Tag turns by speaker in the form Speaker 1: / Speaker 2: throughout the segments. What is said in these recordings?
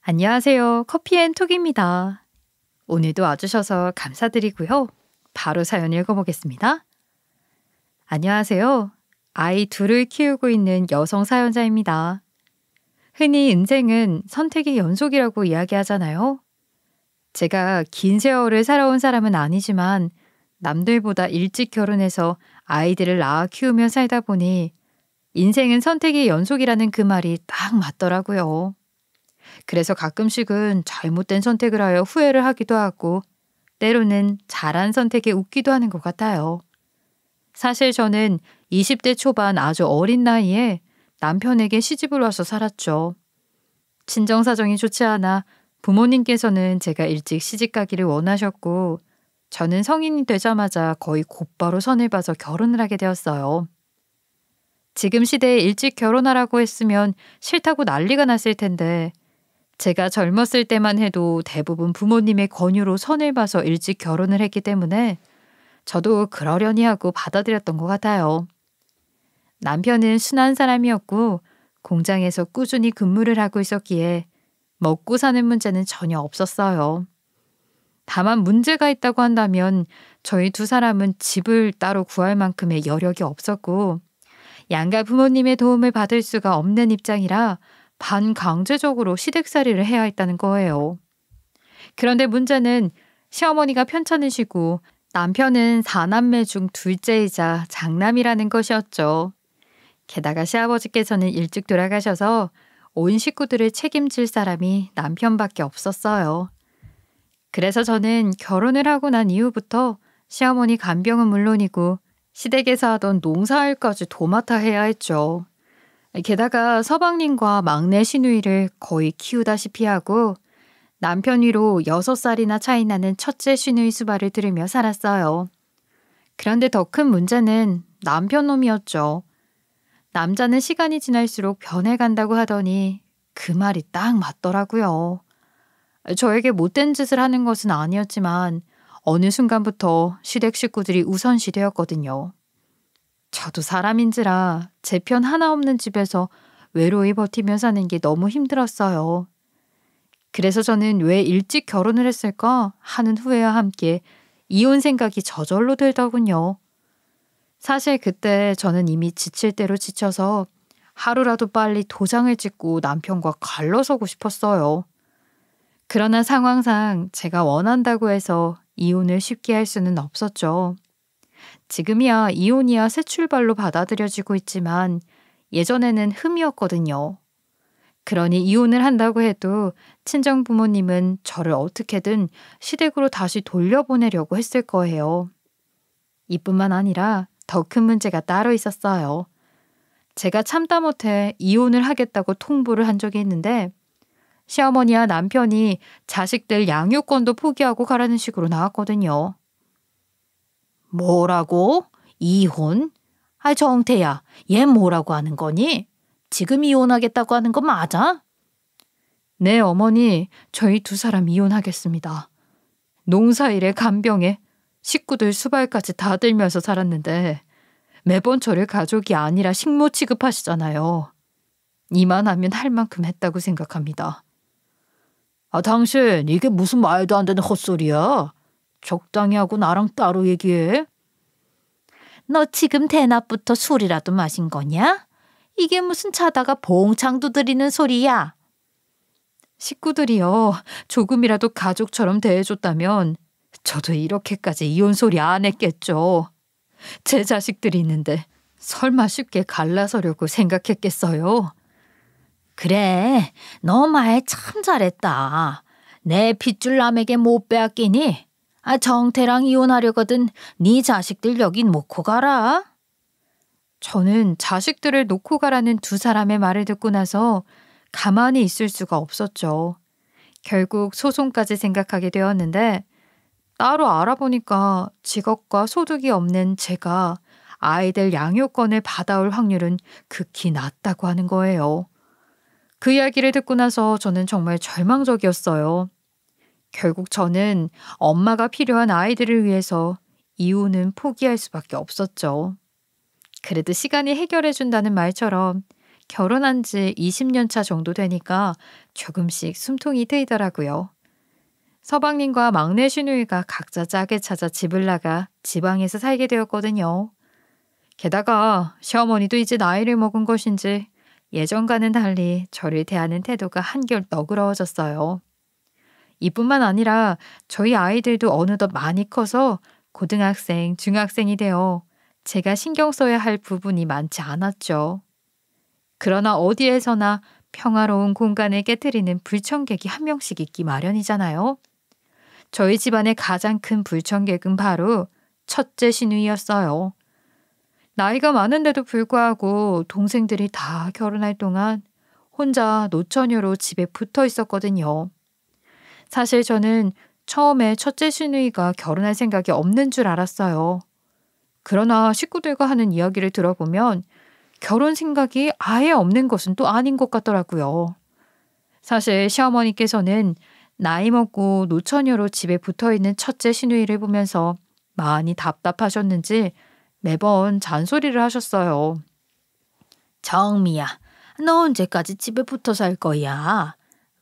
Speaker 1: 안녕하세요. 커피앤톡입니다. 오늘도 와주셔서 감사드리고요. 바로 사연 읽어보겠습니다. 안녕하세요. 아이 둘을 키우고 있는 여성 사연자입니다. 흔히 인생은 선택의 연속이라고 이야기하잖아요. 제가 긴 세월을 살아온 사람은 아니지만 남들보다 일찍 결혼해서 아이들을 낳아 키우며 살다 보니 인생은 선택의 연속이라는 그 말이 딱 맞더라고요. 그래서 가끔씩은 잘못된 선택을 하여 후회를 하기도 하고 때로는 잘한 선택에 웃기도 하는 것 같아요. 사실 저는 20대 초반 아주 어린 나이에 남편에게 시집을 와서 살았죠. 친정 사정이 좋지 않아 부모님께서는 제가 일찍 시집 가기를 원하셨고 저는 성인이 되자마자 거의 곧바로 선을 봐서 결혼을 하게 되었어요. 지금 시대에 일찍 결혼하라고 했으면 싫다고 난리가 났을 텐데 제가 젊었을 때만 해도 대부분 부모님의 권유로 선을 봐서 일찍 결혼을 했기 때문에 저도 그러려니 하고 받아들였던 것 같아요. 남편은 순한 사람이었고 공장에서 꾸준히 근무를 하고 있었기에 먹고 사는 문제는 전혀 없었어요. 다만 문제가 있다고 한다면 저희 두 사람은 집을 따로 구할 만큼의 여력이 없었고 양가 부모님의 도움을 받을 수가 없는 입장이라 반강제적으로 시댁살이를 해야 했다는 거예요. 그런데 문제는 시어머니가 편찮으시고 남편은 4남매 중 둘째이자 장남이라는 것이었죠. 게다가 시아버지께서는 일찍 돌아가셔서 온 식구들을 책임질 사람이 남편밖에 없었어요. 그래서 저는 결혼을 하고 난 이후부터 시어머니 간병은 물론이고 시댁에서 하던 농사일까지 도맡아 해야 했죠. 게다가 서방님과 막내 시누이를 거의 키우다시피 하고 남편 위로 6살이나 차이 나는 첫째 시누이 수발을 들으며 살았어요. 그런데 더 큰 문제는 남편 놈이었죠. 남자는 시간이 지날수록 변해간다고 하더니 그 말이 딱 맞더라고요. 저에게 못된 짓을 하는 것은 아니었지만 어느 순간부터 시댁 식구들이 우선시 되었거든요. 저도 사람인지라 제 편 하나 없는 집에서 외로이 버티며 사는 게 너무 힘들었어요. 그래서 저는 왜 일찍 결혼을 했을까 하는 후회와 함께 이혼 생각이 저절로 들더군요. 사실 그때 저는 이미 지칠 대로 지쳐서 하루라도 빨리 도장을 찍고 남편과 갈라서고 싶었어요. 그러나 상황상 제가 원한다고 해서 이혼을 쉽게 할 수는 없었죠. 지금이야 이혼이야 새 출발로 받아들여지고 있지만 예전에는 흠이었거든요. 그러니 이혼을 한다고 해도 친정 부모님은 저를 어떻게든 시댁으로 다시 돌려보내려고 했을 거예요. 이뿐만 아니라 더 큰 문제가 따로 있었어요. 제가 참다 못해 이혼을 하겠다고 통보를 한 적이 있는데 시어머니와 남편이 자식들 양육권도 포기하고 가라는 식으로 나왔거든요. 뭐라고? 이혼? 정태야, 얘 뭐라고 하는 거니? 지금 이혼하겠다고 하는 거 맞아? 네, 어머니, 저희 두 사람 이혼하겠습니다. 농사일에 간병에 식구들 수발까지 다 들면서 살았는데 매번 저를 가족이 아니라 식모 취급하시잖아요. 이만하면 할 만큼 했다고 생각합니다. 당신 이게 무슨 말도 안 되는 헛소리야? 적당히 하고 나랑 따로 얘기해. 너 지금 대낮부터 술이라도 마신 거냐? 이게 무슨 자다가 봉창 두드리는 소리야? 식구들이요. 조금이라도 가족처럼 대해줬다면 저도 이렇게까지 이혼 소리 안 했겠죠. 제 자식들이 있는데 설마 쉽게 갈라서려고 생각했겠어요? 그래, 너 말 참 잘했다. 내 핏줄 남에게 못 빼앗기니? 정태랑 이혼하려거든 네 자식들 여기 놓고 가라. 저는 자식들을 놓고 가라는 두 사람의 말을 듣고 나서 가만히 있을 수가 없었죠. 결국 소송까지 생각하게 되었는데 따로 알아보니까 직업과 소득이 없는 제가 아이들 양육권을 받아올 확률은 극히 낮다고 하는 거예요. 그 이야기를 듣고 나서 저는 정말 절망적이었어요. 결국 저는 엄마가 필요한 아이들을 위해서 이혼은 포기할 수밖에 없었죠. 그래도 시간이 해결해 준다는 말처럼 결혼한 지 20년 차 정도 되니까 조금씩 숨통이 트이더라고요. 서방님과 막내 시누이가 각자 짝을 찾아 집을 나가 지방에서 살게 되었거든요. 게다가 시어머니도 이제 나이를 먹은 것인지 예전과는 달리 저를 대하는 태도가 한결 너그러워졌어요. 이뿐만 아니라 저희 아이들도 어느덧 많이 커서 고등학생, 중학생이 되어 제가 신경 써야 할 부분이 많지 않았죠. 그러나 어디에서나 평화로운 공간을 깨트리는 불청객이 한 명씩 있기 마련이잖아요. 저희 집안의 가장 큰 불청객은 바로 첫째 시누이였어요. 나이가 많은데도 불구하고 동생들이 다 결혼할 동안 혼자 노처녀로 집에 붙어 있었거든요. 사실 저는 처음에 첫째 시누이가 결혼할 생각이 없는 줄 알았어요. 그러나 식구들과 하는 이야기를 들어보면 결혼 생각이 아예 없는 것은 또 아닌 것 같더라고요. 사실 시어머니께서는 나이 먹고 노처녀로 집에 붙어 있는 첫째 시누이를 보면서 많이 답답하셨는지 매번 잔소리를 하셨어요. 정미야, 너 언제까지 집에 붙어 살 거야?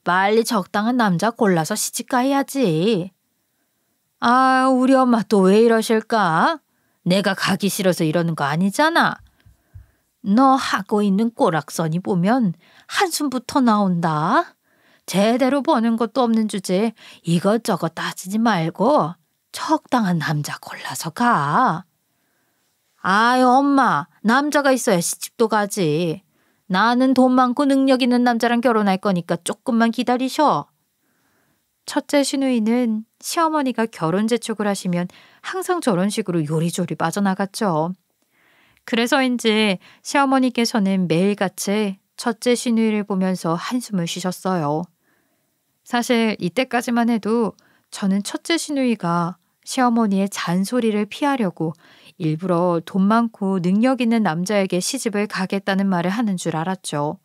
Speaker 1: 빨리 적당한 남자 골라서 시집가야지. 아, 우리 엄마 또 왜 이러실까? 내가 가기 싫어서 이러는 거 아니잖아. 너 하고 있는 꼬락서니 보면 한숨부터 나온다. 제대로 버는 것도 없는 주제에 이것저것 따지지 말고 적당한 남자 골라서 가. 아이, 엄마, 남자가 있어야 시집도 가지. 나는 돈 많고 능력 있는 남자랑 결혼할 거니까 조금만 기다리셔. 첫째 시누이는 시어머니가 결혼 재촉을 하시면 항상 저런 식으로 요리조리 빠져나갔죠. 그래서인지 시어머니께서는 매일같이 첫째 시누이를 보면서 한숨을 쉬셨어요. 사실 이때까지만 해도 저는 첫째 시누이가 시어머니의 잔소리를 피하려고 일부러 돈 많고 능력 있는 남자에게 시집을 가겠다는 말을 하는 줄 알았죠.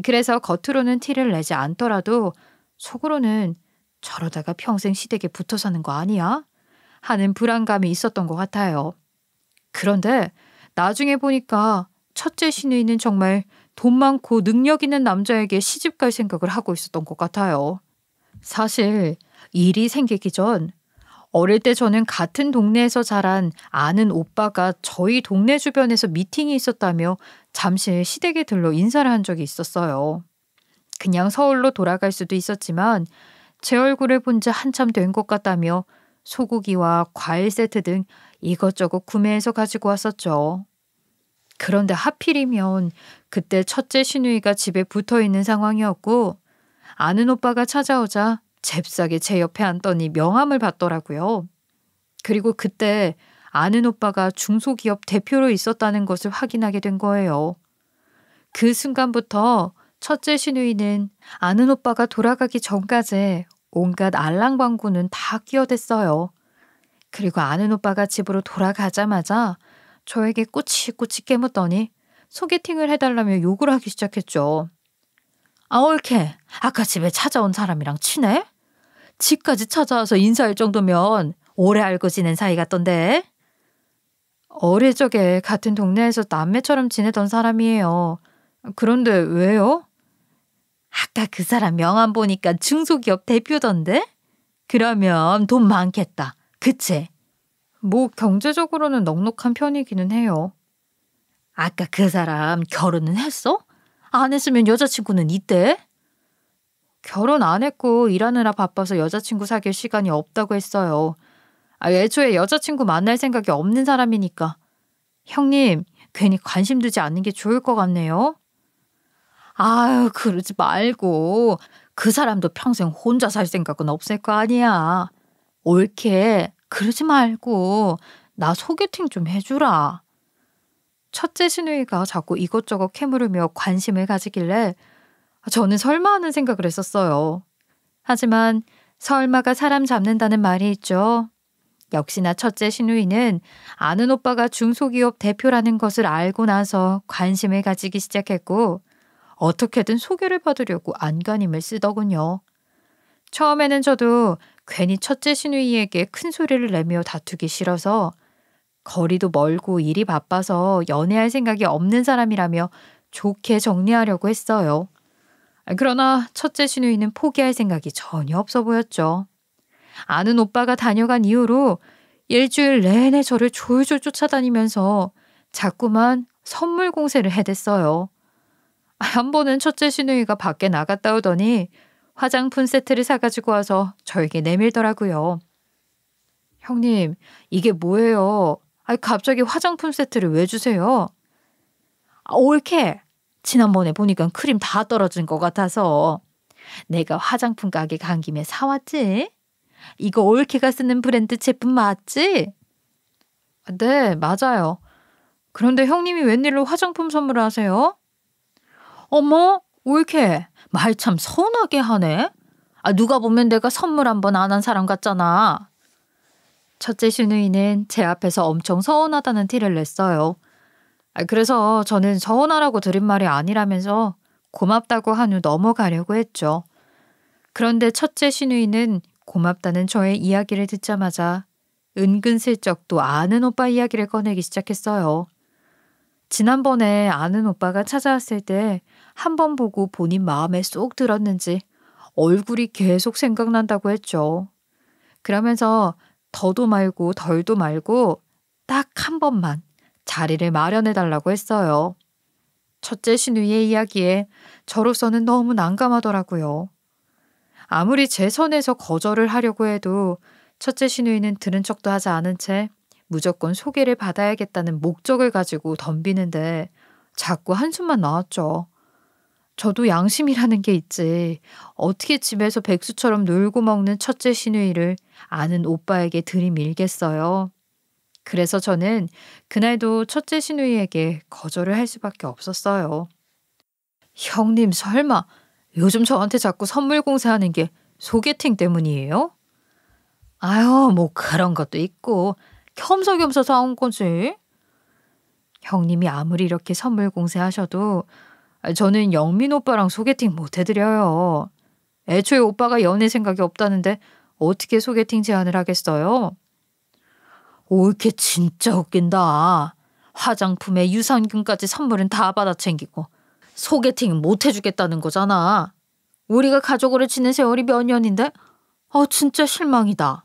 Speaker 1: 그래서 겉으로는 티를 내지 않더라도 속으로는 저러다가 평생 시댁에 붙어 사는 거 아니야? 하는 불안감이 있었던 것 같아요. 그런데 나중에 보니까 첫째 시누이는 정말 돈 많고 능력 있는 남자에게 시집 갈 생각을 하고 있었던 것 같아요. 사실 일이 생기기 전 어릴 때 저는 같은 동네에서 자란 아는 오빠가 저희 동네 주변에서 미팅이 있었다며 잠시 시댁에 들러 인사를 한 적이 있었어요. 그냥 서울로 돌아갈 수도 있었지만 제 얼굴을 본 지 한참 된 것 같다며 소고기와 과일 세트 등 이것저것 구매해서 가지고 왔었죠. 그런데 하필이면 그때 첫째 시누이가 집에 붙어 있는 상황이었고 아는 오빠가 찾아오자 잽싸게 제 옆에 앉더니 명함을 받더라고요. 그리고 그때 아는 오빠가 중소기업 대표로 있었다는 것을 확인하게 된 거예요. 그 순간부터 첫째 시누이는 아는 오빠가 돌아가기 전까지 온갖 알랑방구는 다 끼어댔어요. 그리고 아는 오빠가 집으로 돌아가자마자 저에게 꼬치꼬치 깨묻더니 소개팅을 해달라며 욕을 하기 시작했죠. 아, 옳게 아까 집에 찾아온 사람이랑 친해? 집까지 찾아와서 인사할 정도면 오래 알고 지낸 사이 같던데. 어릴 적에 같은 동네에서 남매처럼 지내던 사람이에요. 그런데 왜요? 아까 그 사람 명함 보니까 중소기업 대표던데? 그러면 돈 많겠다. 그치? 뭐 경제적으로는 넉넉한 편이기는 해요. 아까 그 사람 결혼은 했어? 안 했으면 여자친구는 있대? 결혼 안 했고 일하느라 바빠서 여자친구 사귈 시간이 없다고 했어요. 애초에 여자친구 만날 생각이 없는 사람이니까. 형님, 괜히 관심 두지 않는 게 좋을 것 같네요. 아유, 그러지 말고. 그 사람도 평생 혼자 살 생각은 없을 거 아니야. 옳게 그러지 말고 나 소개팅 좀 해주라. 첫째 시누이가 자꾸 이것저것 캐물으며 관심을 가지길래 저는 설마 하는 생각을 했었어요. 하지만 설마가 사람 잡는다는 말이 있죠. 역시나 첫째 시누이는 아는 오빠가 중소기업 대표라는 것을 알고 나서 관심을 가지기 시작했고 어떻게든 소개를 받으려고 안간힘을 쓰더군요. 처음에는 저도 괜히 첫째 시누이에게 큰 소리를 내며 다투기 싫어서 거리도 멀고 일이 바빠서 연애할 생각이 없는 사람이라며 좋게 정리하려고 했어요. 그러나 첫째 시누이는 포기할 생각이 전혀 없어 보였죠. 아는 오빠가 다녀간 이후로 일주일 내내 저를 졸졸 쫓아다니면서 자꾸만 선물 공세를 해댔어요. 한 번은 첫째 시누이가 밖에 나갔다 오더니 화장품 세트를 사가지고 와서 저에게 내밀더라고요. 형님, 이게 뭐예요? 갑자기 화장품 세트를 왜 주세요? 옳게. 지난번에 보니까 크림 다 떨어진 것 같아서 내가 화장품 가게 간 김에 사왔지? 이거 올케가 쓰는 브랜드 제품 맞지? 네, 맞아요. 그런데 형님이 웬일로 화장품 선물을 하세요? 어머, 올케, 말 참 서운하게 하네. 누가 보면 내가 선물 한 번 안 한 사람 같잖아. 첫째 시누이는 제 앞에서 엄청 서운하다는 티를 냈어요. 그래서 저는 서운하라고 드린 말이 아니라면서 고맙다고 한 후 넘어가려고 했죠. 그런데 첫째 시누이는 고맙다는 저의 이야기를 듣자마자 은근슬쩍 또 아는 오빠 이야기를 꺼내기 시작했어요. 지난번에 아는 오빠가 찾아왔을 때 한 번 보고 본인 마음에 쏙 들었는지 얼굴이 계속 생각난다고 했죠. 그러면서 더도 말고 덜도 말고 딱 한 번만 자리를 마련해 달라고 했어요. 첫째 시누이의 이야기에 저로서는 너무 난감하더라고요. 아무리 제 선에서 거절을 하려고 해도 첫째 시누이는 들은 척도 하지 않은 채 무조건 소개를 받아야겠다는 목적을 가지고 덤비는데 자꾸 한숨만 나왔죠. 저도 양심이라는 게 있지. 어떻게 집에서 백수처럼 놀고 먹는 첫째 시누이를 아는 오빠에게 들이밀겠어요. 그래서 저는 그날도 첫째 시누이에게 거절을 할 수밖에 없었어요. 형님 설마 요즘 저한테 자꾸 선물 공세하는 게 소개팅 때문이에요? 아유, 뭐 그런 것도 있고 겸사겸사 사온 거지. 형님이 아무리 이렇게 선물 공세하셔도 저는 영민 오빠랑 소개팅 못 해드려요. 애초에 오빠가 연애 생각이 없다는데 어떻게 소개팅 제안을 하겠어요? 올케 진짜 웃긴다. 화장품에 유산균까지 선물은 다 받아 챙기고 소개팅은 못 해주겠다는 거잖아. 우리가 가족으로 지낸 세월이 몇 년인데? 진짜 실망이다.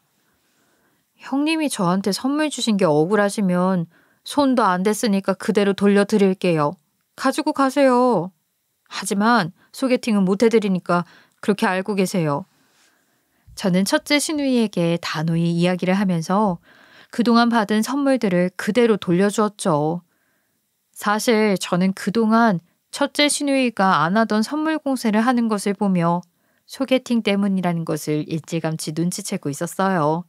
Speaker 1: 형님이 저한테 선물 주신 게 억울하시면 손도 안 댔으니까 그대로 돌려드릴게요. 가지고 가세요. 하지만 소개팅은 못 해드리니까 그렇게 알고 계세요. 저는 첫째 시누이에게 단호히 이야기를 하면서 그동안 받은 선물들을 그대로 돌려주었죠. 사실 저는 그동안 첫째 시누이가 안 하던 선물 공세를 하는 것을 보며 소개팅 때문이라는 것을 일찌감치 눈치채고 있었어요.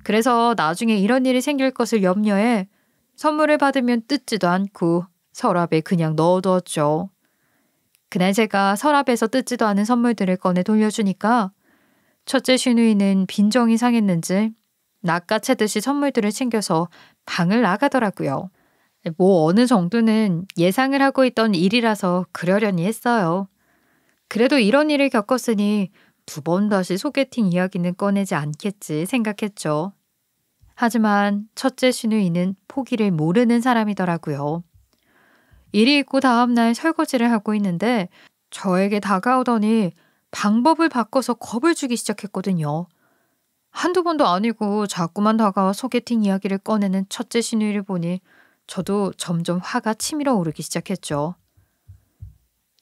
Speaker 1: 그래서 나중에 이런 일이 생길 것을 염려해 선물을 받으면 뜯지도 않고 서랍에 그냥 넣어두었죠. 그날 제가 서랍에서 뜯지도 않은 선물들을 꺼내 돌려주니까 첫째 시누이는 빈정이 상했는지 낚아채듯이 선물들을 챙겨서 방을 나가더라고요. 뭐 어느 정도는 예상을 하고 있던 일이라서 그러려니 했어요. 그래도 이런 일을 겪었으니 두 번 다시 소개팅 이야기는 꺼내지 않겠지 생각했죠. 하지만 첫째 시누이는 포기를 모르는 사람이더라고요. 일이 있고 다음날 설거지를 하고 있는데 저에게 다가오더니 방법을 바꿔서 겁을 주기 시작했거든요. 한두 번도 아니고 자꾸만 다가와 소개팅 이야기를 꺼내는 첫째 시누이를 보니 저도 점점 화가 치밀어 오르기 시작했죠.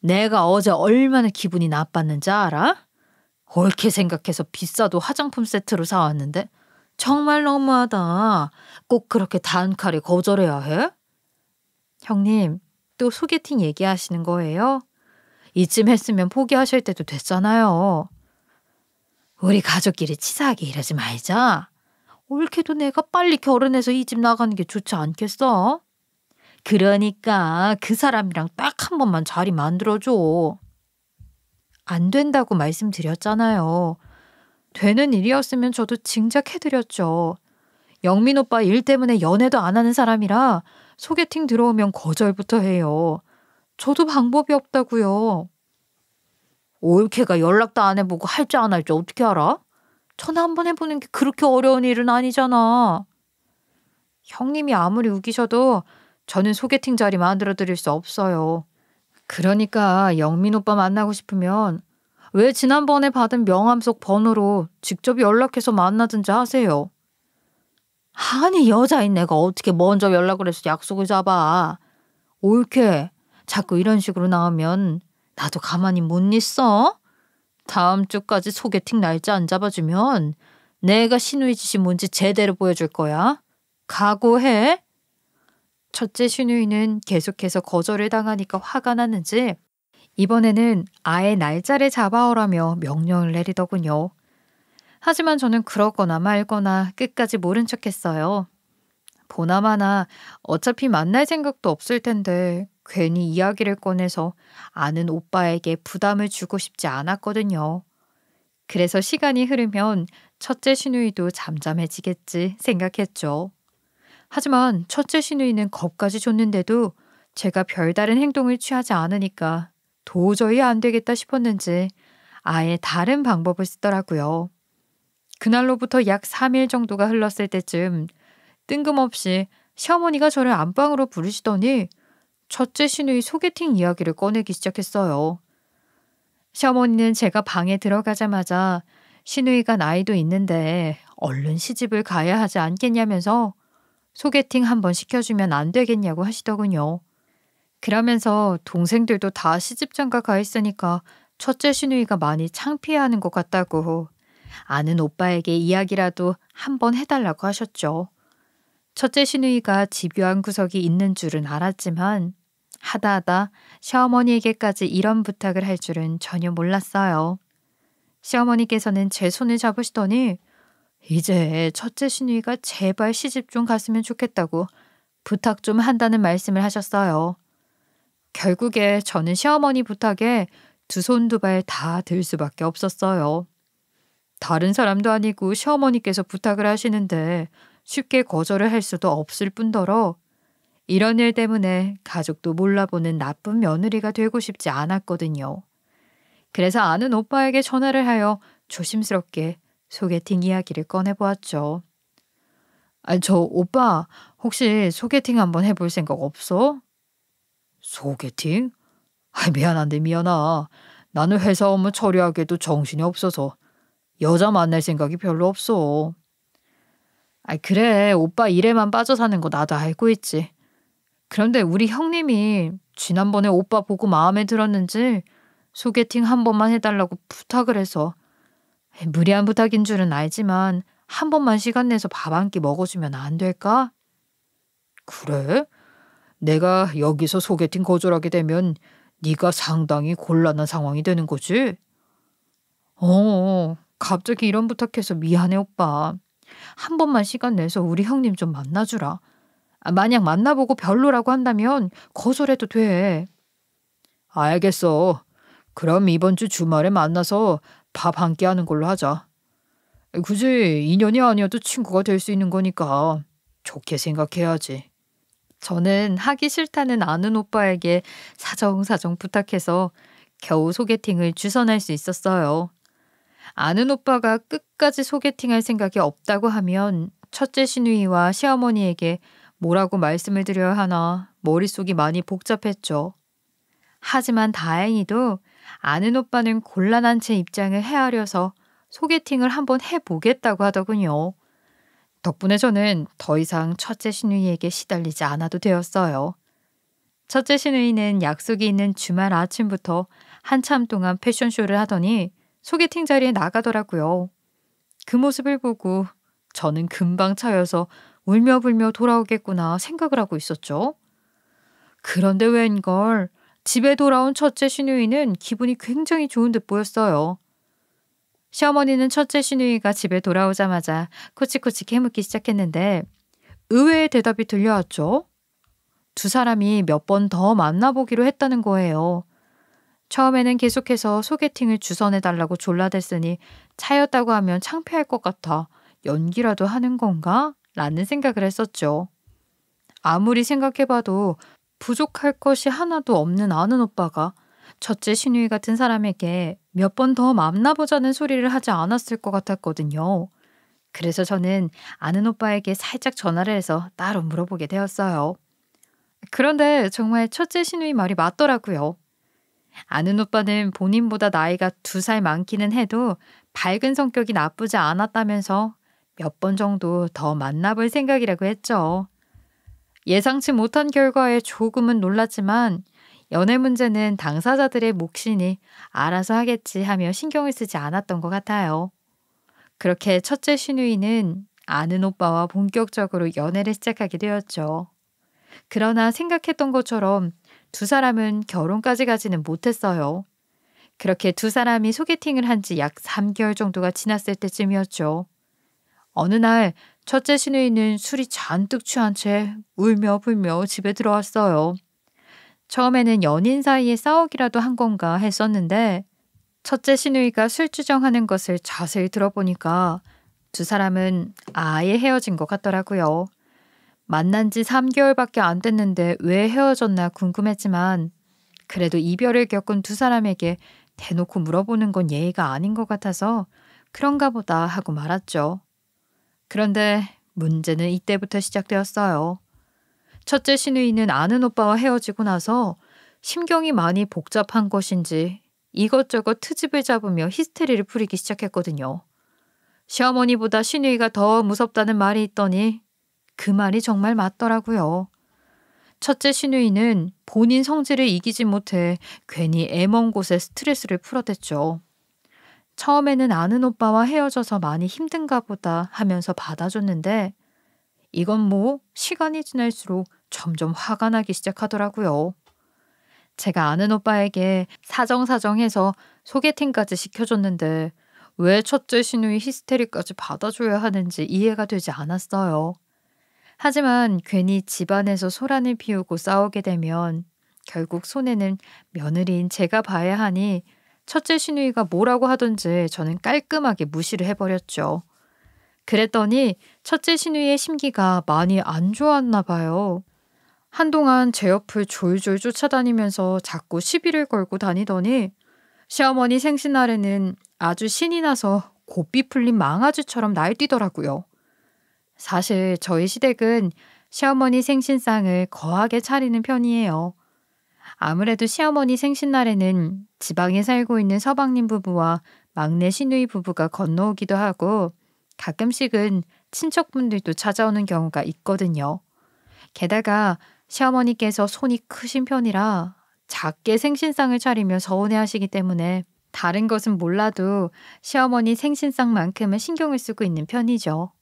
Speaker 1: 내가 어제 얼마나 기분이 나빴는지 알아? 옳게 생각해서 비싸도 화장품 세트로 사왔는데 정말 너무하다. 꼭 그렇게 단칼에 거절해야 해? 형님, 또 소개팅 얘기하시는 거예요? 이쯤 했으면 포기하실 때도 됐잖아요. 우리 가족끼리 치사하게 이러지 말자. 옳게도 내가 빨리 결혼해서 이 집 나가는 게 좋지 않겠어? 그러니까 그 사람이랑 딱 한 번만 자리 만들어줘. 안 된다고 말씀드렸잖아요. 되는 일이었으면 저도 짐작해드렸죠. 영민 오빠 일 때문에 연애도 안 하는 사람이라 소개팅 들어오면 거절부터 해요. 저도 방법이 없다고요. 올케가 연락도 안 해보고 할지 안 할지 어떻게 알아? 전화 한 번 해보는 게 그렇게 어려운 일은 아니잖아. 형님이 아무리 우기셔도 저는 소개팅 자리 만들어 드릴 수 없어요. 그러니까 영민 오빠 만나고 싶으면 왜 지난번에 받은 명함속 번호로 직접 연락해서 만나든지 하세요. 아니 여자인 내가 어떻게 먼저 연락을 해서 약속을 잡아. 옳게 자꾸 이런 식으로 나오면 나도 가만히 못 있어. 다음 주까지 소개팅 날짜 안 잡아주면 내가 신우이 짓이 뭔지 제대로 보여줄 거야. 각오해. 첫째 신우이는 계속해서 거절을 당하니까 화가 났는지 이번에는 아예 날짜를 잡아오라며 명령을 내리더군요. 하지만 저는 그러거나 말거나 끝까지 모른 척했어요. 보나마나 어차피 만날 생각도 없을 텐데 괜히 이야기를 꺼내서 아는 오빠에게 부담을 주고 싶지 않았거든요. 그래서 시간이 흐르면 첫째 시누이도 잠잠해지겠지 생각했죠. 하지만 첫째 시누이는 겁까지 줬는데도 제가 별다른 행동을 취하지 않으니까 도저히 안 되겠다 싶었는지 아예 다른 방법을 쓰더라고요. 그날로부터 약 3일 정도가 흘렀을 때쯤 뜬금없이 시어머니가 저를 안방으로 부르시더니 첫째 시누이 소개팅 이야기를 꺼내기 시작했어요. 시어머니는 제가 방에 들어가자마자 시누이가 나이도 있는데 얼른 시집을 가야 하지 않겠냐면서 소개팅 한번 시켜주면 안 되겠냐고 하시더군요. 그러면서 동생들도 다 시집장가 가 있으니까 첫째 시누이가 많이 창피해하는 것 같다고 아는 오빠에게 이야기라도 한번 해달라고 하셨죠. 첫째 시누이가 집요한 구석이 있는 줄은 알았지만 하다 시어머니에게까지 이런 부탁을 할 줄은 전혀 몰랐어요. 시어머니께서는 제 손을 잡으시더니 이제 첫째 시누이가 제발 시집 좀 갔으면 좋겠다고 부탁 좀 한다는 말씀을 하셨어요. 결국에 저는 시어머니 부탁에 두 손 두 발 다 들 수밖에 없었어요. 다른 사람도 아니고 시어머니께서 부탁을 하시는데 쉽게 거절을 할 수도 없을 뿐더러 이런 일 때문에 가족도 몰라보는 나쁜 며느리가 되고 싶지 않았거든요. 그래서 아는 오빠에게 전화를 하여 조심스럽게 소개팅 이야기를 꺼내보았죠. 저 오빠 혹시 소개팅 한번 해볼 생각 없어? 소개팅? 미안한데 미안하. 나는 회사 업무 처리하기에도 정신이 없어서 여자 만날 생각이 별로 없어. 그래 오빠 일에만 빠져 사는 거 나도 알고 있지. 그런데 우리 형님이 지난번에 오빠 보고 마음에 들었는지 소개팅 한 번만 해달라고 부탁을 해서 무리한 부탁인 줄은 알지만 한 번만 시간 내서 밥 한 끼 먹어주면 안 될까? 그래? 내가 여기서 소개팅 거절하게 되면 네가 상당히 곤란한 상황이 되는 거지? 갑자기 이런 부탁해서 미안해 오빠. 한 번만 시간 내서 우리 형님 좀 만나주라. 만약 만나보고 별로라고 한다면 거절해도 돼. 알겠어. 그럼 이번 주 주말에 만나서 밥 한 끼 하는 걸로 하자. 굳이 인연이 아니어도 친구가 될 수 있는 거니까 좋게 생각해야지. 저는 하기 싫다는 아는 오빠에게 사정사정 부탁해서 겨우 소개팅을 주선할 수 있었어요. 아는 오빠가 끝까지 소개팅할 생각이 없다고 하면 첫째 시누이와 시어머니에게 뭐라고 말씀을 드려야 하나 머릿속이 많이 복잡했죠. 하지만 다행히도 아는 오빠는 곤란한 제 입장을 헤아려서 소개팅을 한번 해보겠다고 하더군요. 덕분에 저는 더 이상 첫째 시누이에게 시달리지 않아도 되었어요. 첫째 시누이는 약속이 있는 주말 아침부터 한참 동안 패션쇼를 하더니 소개팅 자리에 나가더라고요. 그 모습을 보고 저는 금방 차여서 울며불며 돌아오겠구나 생각을 하고 있었죠. 그런데 웬걸 집에 돌아온 첫째 시누이는 기분이 굉장히 좋은 듯 보였어요. 시어머니는 첫째 시누이가 집에 돌아오자마자 코치코치 캐묻기 시작했는데 의외의 대답이 들려왔죠. 두 사람이 몇 번 더 만나보기로 했다는 거예요. 처음에는 계속해서 소개팅을 주선해달라고 졸라댔으니 차였다고 하면 창피할 것 같아 연기라도 하는 건가? 라는 생각을 했었죠. 아무리 생각해봐도 부족할 것이 하나도 없는 아는 오빠가 첫째 시누이 같은 사람에게 몇 번 더 만나보자는 소리를 하지 않았을 것 같았거든요. 그래서 저는 아는 오빠에게 살짝 전화를 해서 따로 물어보게 되었어요. 그런데 정말 첫째 시누이 말이 맞더라고요. 아는 오빠는 본인보다 나이가 2살 많기는 해도 밝은 성격이 나쁘지 않았다면서 몇 번 정도 더 만나볼 생각이라고 했죠. 예상치 못한 결과에 조금은 놀랐지만 연애 문제는 당사자들의 몫이니 알아서 하겠지 하며 신경을 쓰지 않았던 것 같아요. 그렇게 첫째 시누이는 아는 오빠와 본격적으로 연애를 시작하게 되었죠. 그러나 생각했던 것처럼 두 사람은 결혼까지 가지는 못했어요. 그렇게 두 사람이 소개팅을 한 지 약 3개월 정도가 지났을 때쯤이었죠. 어느 날 첫째 시누이는 술이 잔뜩 취한 채 울며 불며 집에 들어왔어요. 처음에는 연인 사이에 싸우기라도 한 건가 했었는데 첫째 시누이가 술주정하는 것을 자세히 들어보니까 두 사람은 아예 헤어진 것 같더라고요. 만난 지 3개월밖에 안 됐는데 왜 헤어졌나 궁금했지만 그래도 이별을 겪은 두 사람에게 대놓고 물어보는 건 예의가 아닌 것 같아서 그런가 보다 하고 말았죠. 그런데 문제는 이때부터 시작되었어요. 첫째 시누이는 아는 오빠와 헤어지고 나서 심경이 많이 복잡한 것인지 이것저것 트집을 잡으며 히스테리를 부리기 시작했거든요. 시어머니보다 시누이가 더 무섭다는 말이 있더니 그 말이 정말 맞더라고요. 첫째 시누이는 본인 성질을 이기지 못해 괜히 애먼 곳에 스트레스를 풀어댔죠. 처음에는 아는 오빠와 헤어져서 많이 힘든가 보다 하면서 받아줬는데 이건 뭐 시간이 지날수록 점점 화가 나기 시작하더라고요. 제가 아는 오빠에게 사정사정해서 소개팅까지 시켜줬는데 왜 첫째 시누이 히스테리까지 받아줘야 하는지 이해가 되지 않았어요. 하지만 괜히 집안에서 소란을 피우고 싸우게 되면 결국 손해는 며느리인 제가 봐야 하니 첫째 시누이가 뭐라고 하든지 저는 깔끔하게 무시를 해버렸죠. 그랬더니 첫째 시누이의 심기가 많이 안 좋았나 봐요. 한동안 제 옆을 졸졸 쫓아다니면서 자꾸 시비를 걸고 다니더니 시어머니 생신날에는 아주 신이 나서 고삐 풀린 망아지처럼 날뛰더라고요. 사실 저희 시댁은 시어머니 생신상을 거하게 차리는 편이에요. 아무래도 시어머니 생신날에는 지방에 살고 있는 서방님 부부와 막내 시누이 부부가 건너오기도 하고 가끔씩은 친척분들도 찾아오는 경우가 있거든요. 게다가 시어머니께서 손이 크신 편이라 작게 생신상을 차리며 서운해하시기 때문에 다른 것은 몰라도 시어머니 생신상만큼은 신경을 쓰고 있는 편이죠.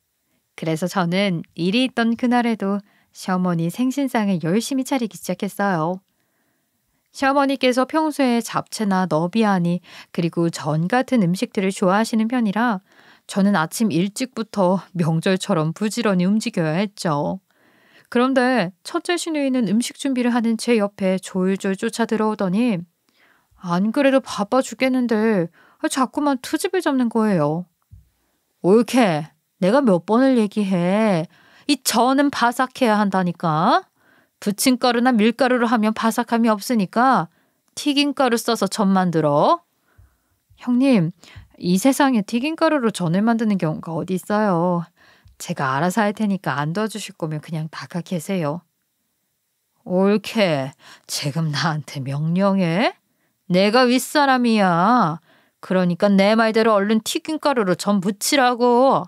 Speaker 1: 그래서 저는 일이 있던 그날에도 시어머니 생신상을 열심히 차리기 시작했어요. 시어머니께서 평소에 잡채나 너비아니 그리고 전 같은 음식들을 좋아하시는 편이라 저는 아침 일찍부터 명절처럼 부지런히 움직여야 했죠. 그런데 첫째 시누이는 음식 준비를 하는 제 옆에 졸졸 쫓아 들어오더니 안 그래도 바빠 죽겠는데 자꾸만 트집을 잡는 거예요. 옳게 내가 몇 번을 얘기해. 이 전은 바삭해야 한다니까. 부침가루나 밀가루로 하면 바삭함이 없으니까 튀김가루 써서 전 만들어. 형님, 이 세상에 튀김가루로 전을 만드는 경우가 어디 있어요. 제가 알아서 할 테니까 안 도와주실 거면 그냥 나가 계세요. 옳게 지금 나한테 명령해? 내가 윗사람이야. 그러니까 내 말대로 얼른 튀김가루로 전 부치라고.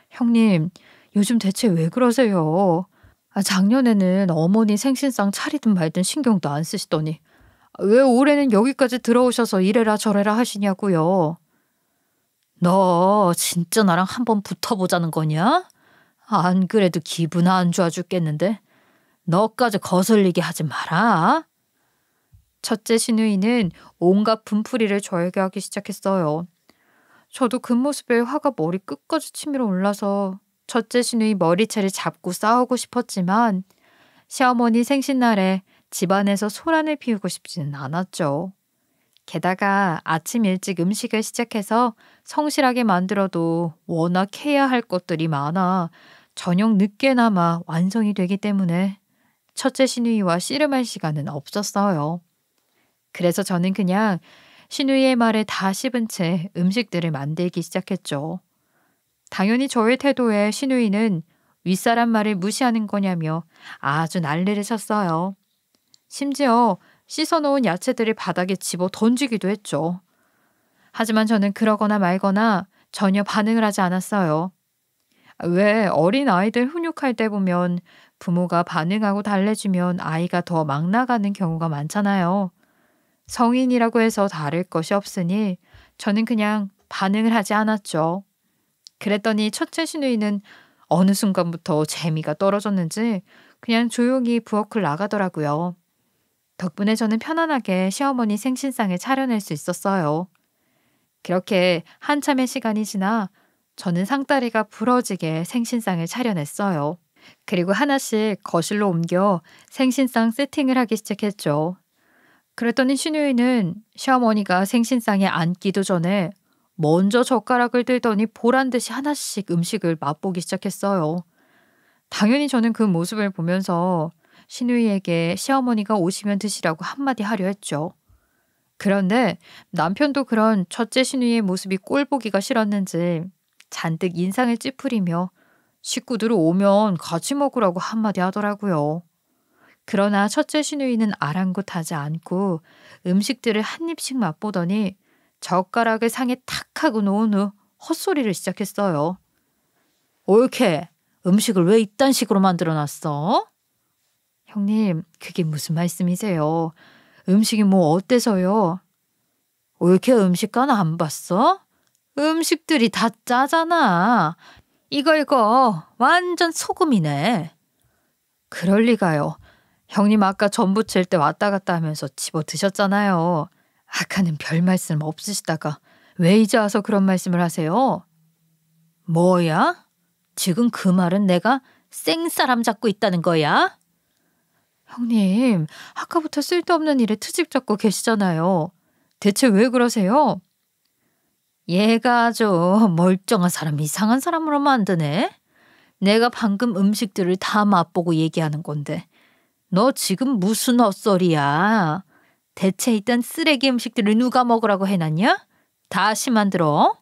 Speaker 1: 형님, 요즘 대체 왜 그러세요? 작년에는 어머니 생신상 차리든 말든 신경도 안 쓰시더니 왜 올해는 여기까지 들어오셔서 이래라 저래라 하시냐고요. 너 진짜 나랑 한번 붙어보자는 거냐? 안 그래도 기분 안 좋아 죽겠는데 너까지 거슬리게 하지 마라. 첫째 시누이는 온갖 분풀이를 저에게 하기 시작했어요. 저도 그 모습에 화가 머리 끝까지 치밀어 올라서 첫째 시누이 머리채를 잡고 싸우고 싶었지만 시어머니 생신날에 집안에서 소란을 피우고 싶지는 않았죠. 게다가 아침 일찍 음식을 시작해서 성실하게 만들어도 워낙 해야 할 것들이 많아 저녁 늦게나마 완성이 되기 때문에 첫째 시누이와 씨름할 시간은 없었어요. 그래서 저는 그냥 시누이의 말에 다 씹은 채 음식들을 만들기 시작했죠. 당연히 저의 태도에 시누이는 윗사람 말을 무시하는 거냐며 아주 난리를 쳤어요. 심지어 씻어놓은 야채들을 바닥에 집어 던지기도 했죠. 하지만 저는 그러거나 말거나 전혀 반응을 하지 않았어요. 왜 어린 아이들 훈육할 때 보면 부모가 반응하고 달래주면 아이가 더 막 나가는 경우가 많잖아요. 성인이라고 해서 다를 것이 없으니 저는 그냥 반응을 하지 않았죠. 그랬더니 첫째 시누이는 어느 순간부터 재미가 떨어졌는지 그냥 조용히 부엌을 나가더라고요. 덕분에 저는 편안하게 시어머니 생신상을 차려낼 수 있었어요. 그렇게 한참의 시간이 지나 저는 상다리가 부러지게 생신상을 차려냈어요. 그리고 하나씩 거실로 옮겨 생신상 세팅을 하기 시작했죠. 그랬더니 시누이는 시어머니가 생신상에 앉기도 전에 먼저 젓가락을 들더니 보란 듯이 하나씩 음식을 맛보기 시작했어요. 당연히 저는 그 모습을 보면서 시누이에게 시어머니가 오시면 드시라고 한마디 하려 했죠. 그런데 남편도 그런 첫째 시누이의 모습이 꼴보기가 싫었는지 잔뜩 인상을 찌푸리며 식구들 오면 같이 먹으라고 한마디 하더라고요. 그러나 첫째 시누이는 아랑곳하지 않고 음식들을 한 입씩 맛보더니 젓가락을 상에 탁 하고 놓은 후 헛소리를 시작했어요. 옳게 음식을 왜 이딴 식으로 만들어놨어? 형님, 그게 무슨 말씀이세요? 음식이 뭐 어때서요? 옳게 음식관 안 봤어? 음식들이 다 짜잖아. 이거 완전 소금이네. 그럴 리가요. 형님 아까 전 부칠 때 왔다 갔다 하면서 집어 드셨잖아요. 아까는 별 말씀 없으시다가 왜 이제 와서 그런 말씀을 하세요? 뭐야? 지금 그 말은 내가 생사람 잡고 있다는 거야? 형님, 아까부터 쓸데없는 일에 트집 잡고 계시잖아요. 대체 왜 그러세요? 얘가 아주 멀쩡한 사람 이상한 사람으로 만드네. 내가 방금 음식들을 다 맛보고 얘기하는 건데 너 지금 무슨 헛소리야? 대체 이딴 쓰레기 음식들을 누가 먹으라고 해놨냐? 다시 만들어.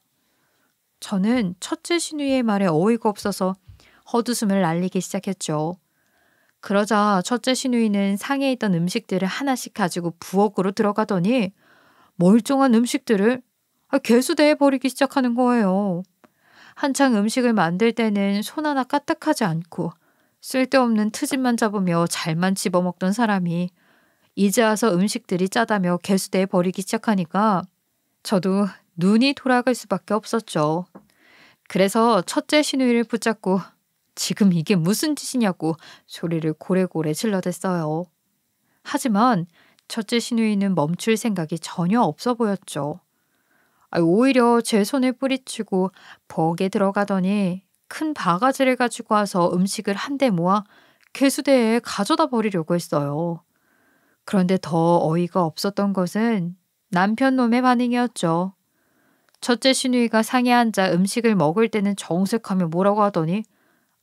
Speaker 1: 저는 첫째 시누이의 말에 어이가 없어서 헛웃음을 날리기 시작했죠. 그러자 첫째 시누이는 상에 있던 음식들을 하나씩 가지고 부엌으로 들어가더니 멀쩡한 음식들을 개수대에 버리기 시작하는 거예요. 한창 음식을 만들 때는 손 하나 까딱하지 않고 쓸데없는 트집만 잡으며 잘만 집어먹던 사람이 이제 와서 음식들이 짜다며 개수대에 버리기 시작하니까 저도 눈이 돌아갈 수밖에 없었죠. 그래서 첫째 시누이를 붙잡고 지금 이게 무슨 짓이냐고 소리를 고래고래 질러댔어요. 하지만 첫째 시누이는 멈출 생각이 전혀 없어 보였죠. 오히려 제 손을 뿌리치고 부엌에 들어가더니 큰 바가지를 가지고 와서 음식을 한데 모아 개수대에 가져다 버리려고 했어요. 그런데 더 어이가 없었던 것은 남편 놈의 반응이었죠. 첫째 시누이가 상에 앉아 음식을 먹을 때는 정색하며 뭐라고 하더니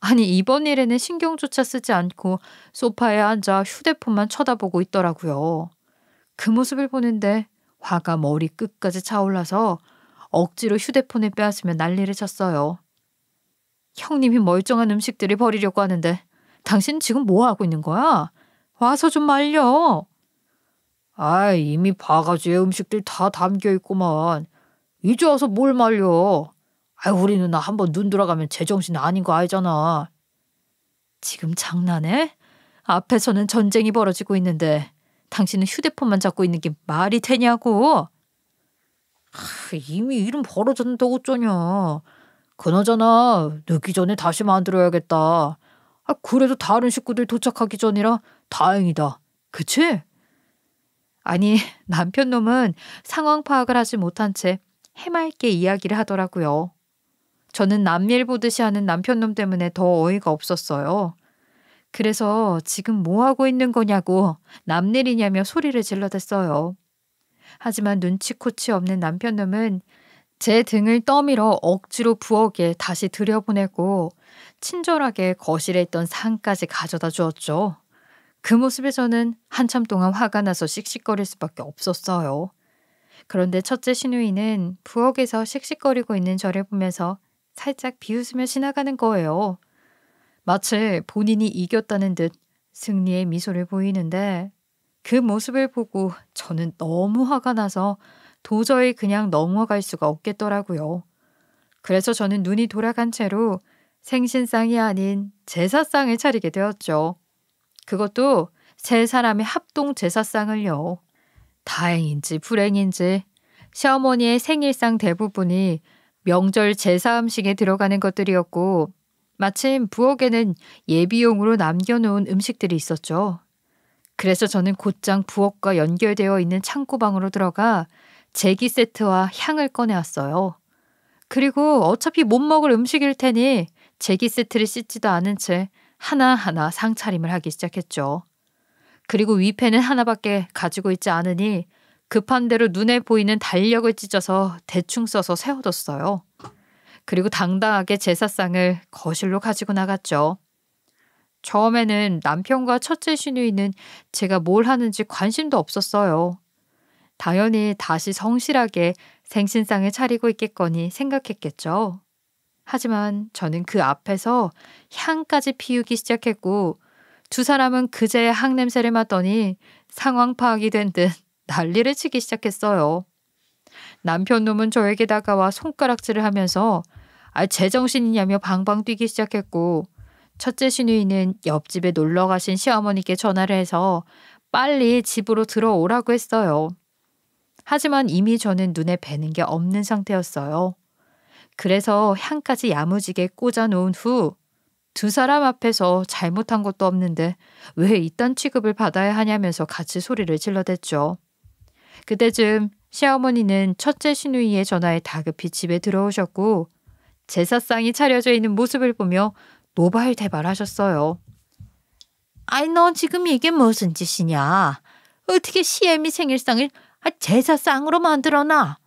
Speaker 1: 아니 이번 일에는 신경조차 쓰지 않고 소파에 앉아 휴대폰만 쳐다보고 있더라고요. 그 모습을 보는데 화가 머리 끝까지 차올라서 억지로 휴대폰을 빼앗으며 난리를 쳤어요. 형님이 멀쩡한 음식들을 버리려고 하는데 당신 지금 뭐 하고 있는 거야? 와서 좀 말려. 이미 바가지에 음식들 다 담겨 있구만. 이제 와서 뭘 말려. 우리 누나 한번 눈 돌아가면 제정신 아닌 거 알잖아. 지금 장난해? 앞에서는 전쟁이 벌어지고 있는데 당신은 휴대폰만 잡고 있는 게 말이 되냐고. 이미 일은 벌어졌는데 어쩌냐. 그나저나 늦기 전에 다시 만들어야겠다. 그래도 다른 식구들 도착하기 전이라 다행이다. 그치? 아니 남편 놈은 상황 파악을 하지 못한 채 해맑게 이야기를 하더라고요. 저는 남일 보듯이 하는 남편 놈 때문에 더 어이가 없었어요. 그래서 지금 뭐 하고 있는 거냐고 남일이냐며 소리를 질러댔어요. 하지만 눈치코치 없는 남편 놈은 제 등을 떠밀어 억지로 부엌에 다시 들여보내고 친절하게 거실에 있던 상까지 가져다 주었죠. 그 모습에 저는 한참 동안 화가 나서 씩씩거릴 수밖에 없었어요. 그런데 첫째 시누이는 부엌에서 씩씩거리고 있는 저를 보면서 살짝 비웃으며 지나가는 거예요. 마치 본인이 이겼다는 듯 승리의 미소를 보이는데 그 모습을 보고 저는 너무 화가 나서 도저히 그냥 넘어갈 수가 없겠더라고요. 그래서 저는 눈이 돌아간 채로 생신상이 아닌 제사상을 차리게 되었죠. 그것도 세 사람의 합동 제사상을요. 다행인지 불행인지 시어머니의 생일상 대부분이 명절 제사 음식에 들어가는 것들이었고 마침 부엌에는 예비용으로 남겨놓은 음식들이 있었죠. 그래서 저는 곧장 부엌과 연결되어 있는 창고방으로 들어가 제기 세트와 향을 꺼내왔어요. 그리고 어차피 못 먹을 음식일 테니 제기 세트를 씻지도 않은 채 하나하나 상차림을 하기 시작했죠. 그리고 위패는 하나밖에 가지고 있지 않으니 급한 대로 눈에 보이는 달력을 찢어서 대충 써서 세워뒀어요. 그리고 당당하게 제사상을 거실로 가지고 나갔죠. 처음에는 남편과 첫째 시누이는 제가 뭘 하는지 관심도 없었어요. 당연히 다시 성실하게 생신상을 차리고 있겠거니 생각했겠죠. 하지만 저는 그 앞에서 향까지 피우기 시작했고 두 사람은 그제야 향 냄새를 맡더니 상황 파악이 된 듯 난리를 치기 시작했어요. 남편 놈은 저에게 다가와 손가락질을 하면서 제정신이냐며 방방 뛰기 시작했고 첫째 시누이는 옆집에 놀러 가신 시어머니께 전화를 해서 빨리 집으로 들어오라고 했어요. 하지만 이미 저는 눈에 뵈는 게 없는 상태였어요. 그래서 향까지 야무지게 꽂아놓은 후 두 사람 앞에서 잘못한 것도 없는데 왜 이딴 취급을 받아야 하냐면서 같이 소리를 질러댔죠. 그때쯤 시어머니는 첫째 시누이의 전화에 다급히 집에 들어오셨고 제사상이 차려져 있는 모습을 보며 노발대발하셨어요. 아이 너 지금 이게 무슨 짓이냐? 어떻게 시애미 생일상을 제사상으로 만들어놔?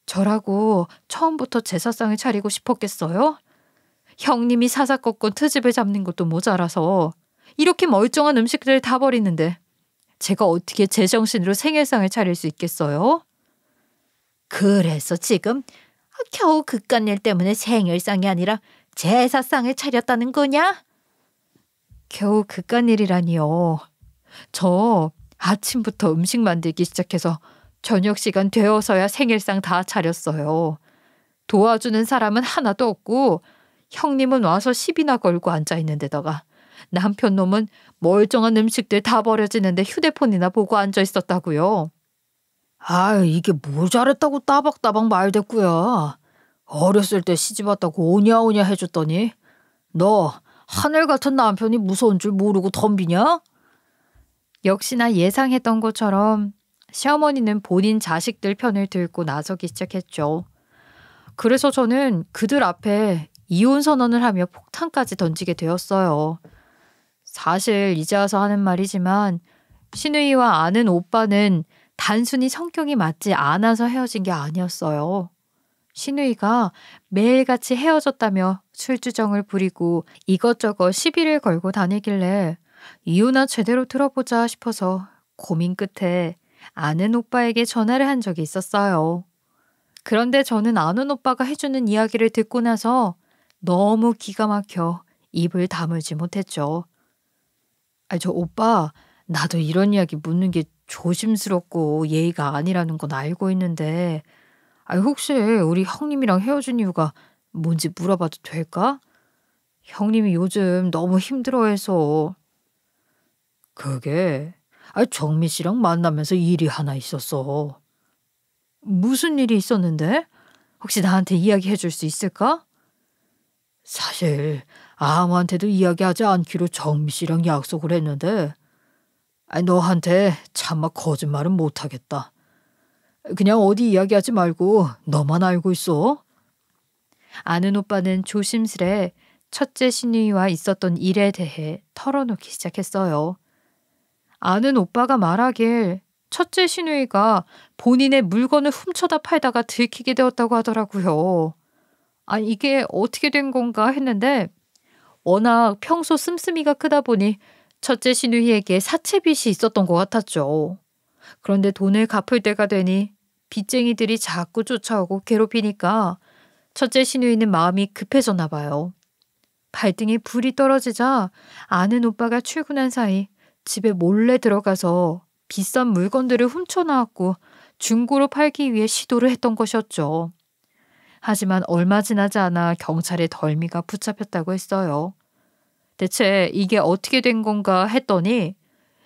Speaker 1: 저라고 처음부터 제사상을 차리고 싶었겠어요? 형님이 사사건건 트집을 잡는 것도 모자라서 이렇게 멀쩡한 음식들을 다 버리는데 제가 어떻게 제정신으로 생일상을 차릴 수 있겠어요? 그래서 지금 겨우 그깟 일 때문에 생일상이 아니라 제사상을 차렸다는 거냐? 겨우 그깟 일이라니요. 저 아침부터 음식 만들기 시작해서 저녁 시간 되어서야 생일상 다 차렸어요. 도와주는 사람은 하나도 없고 형님은 와서 시비나 걸고 앉아있는 데다가 남편 놈은 멀쩡한 음식들 다 버려지는데 휴대폰이나 보고 앉아있었다고요. 이게 뭘 잘했다고 따박따박 말댔구야. 어렸을 때 시집왔다고 오냐오냐 해줬더니 너 하늘 같은 남편이 무서운 줄 모르고 덤비냐? 역시나 예상했던 것처럼 시어머니는 본인 자식들 편을 들고 나서기 시작했죠. 그래서 저는 그들 앞에 이혼 선언을 하며 폭탄까지 던지게 되었어요. 사실 이제 와서 하는 말이지만 시누이와 아는 오빠는 단순히 성격이 맞지 않아서 헤어진 게 아니었어요. 시누이가 매일같이 헤어졌다며 술주정을 부리고 이것저것 시비를 걸고 다니길래 이유나 제대로 들어보자 싶어서 고민 끝에 아는 오빠에게 전화를 한 적이 있었어요. 그런데 저는 아는 오빠가 해주는 이야기를 듣고 나서 너무 기가 막혀 입을 다물지 못했죠. 저 오빠, 나도 이런 이야기 묻는 게 조심스럽고 예의가 아니라는 건 알고 있는데 혹시 우리 형님이랑 헤어진 이유가 뭔지 물어봐도 될까? 형님이 요즘 너무 힘들어해서. 그게 정미 씨랑 만나면서 일이 하나 있었어. 무슨 일이 있었는데? 혹시 나한테 이야기해 줄 수 있을까? 사실 아무한테도 이야기하지 않기로 정미 씨랑 약속을 했는데 너한테 차마 거짓말은 못하겠다. 그냥 어디 이야기하지 말고 너만 알고 있어. 아는 오빠는 조심스레 첫째 시누이와 있었던 일에 대해 털어놓기 시작했어요. 아는 오빠가 말하길 첫째 시누이가 본인의 물건을 훔쳐다 팔다가 들키게 되었다고 하더라고요. 이게 어떻게 된 건가 했는데 워낙 평소 씀씀이가 크다 보니 첫째 시누이에게 사채빚이 있었던 것 같았죠. 그런데 돈을 갚을 때가 되니 빚쟁이들이 자꾸 쫓아오고 괴롭히니까 첫째 시누이는 마음이 급해졌나 봐요. 발등에 불이 떨어지자 아는 오빠가 출근한 사이 집에 몰래 들어가서 비싼 물건들을 훔쳐나왔고 중고로 팔기 위해 시도를 했던 것이었죠. 하지만 얼마 지나지 않아 경찰에 덜미가 붙잡혔다고 했어요. 대체 이게 어떻게 된 건가 했더니